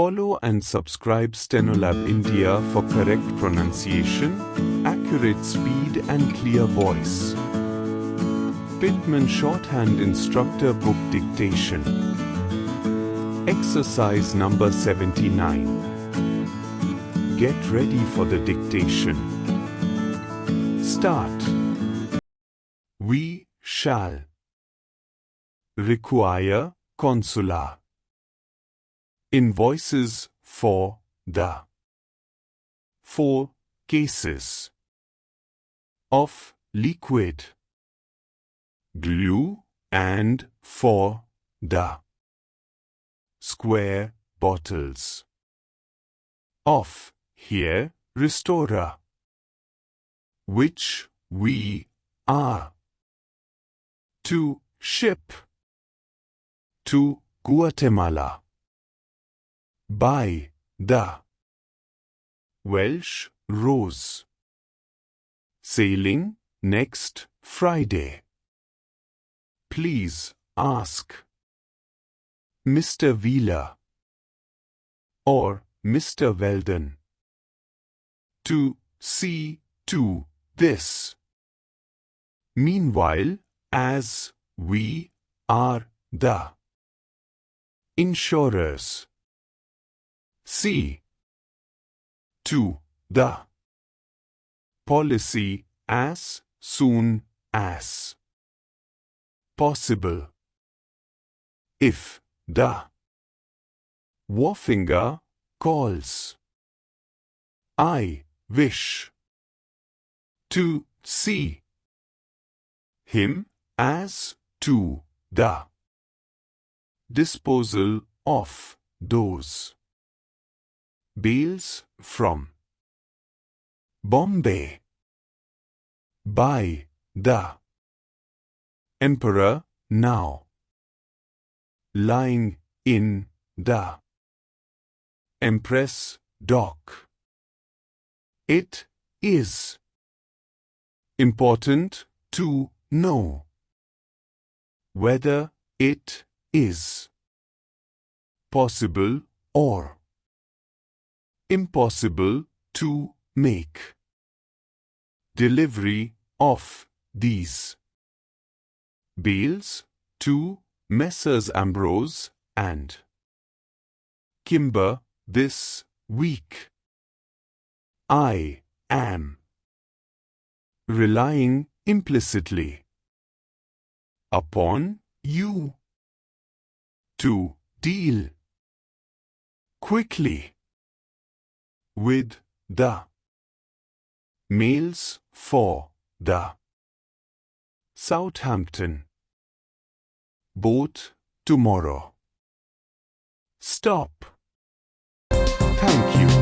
Follow and subscribe Stenolab India for correct pronunciation, accurate speed and clear voice. Pitman Shorthand Instructor Book Dictation. Exercise number 79. Get ready for the dictation. Start. We shall require consular invoices for the 4 cases of liquid glue and for the square bottles of hair restorer which we are to ship to Guatemala by the Welsh Rose, sailing next Friday. Please ask Mr. Wheeler or Mr. Weldon to see to this. Meanwhile, as we are the insurers, see to the policy as soon as possible. If the wharfinger calls, I wish to see him as to the disposal of those bales from Bombay by the Emperor now lying in the Empress dock. It is important to know whether it is possible or impossible to make delivery of these bales to Messrs. Ambrose and Kimber this week. I am relying implicitly upon you to deal quickly with the mails for the Southampton boat tomorrow. Stop. Thank you.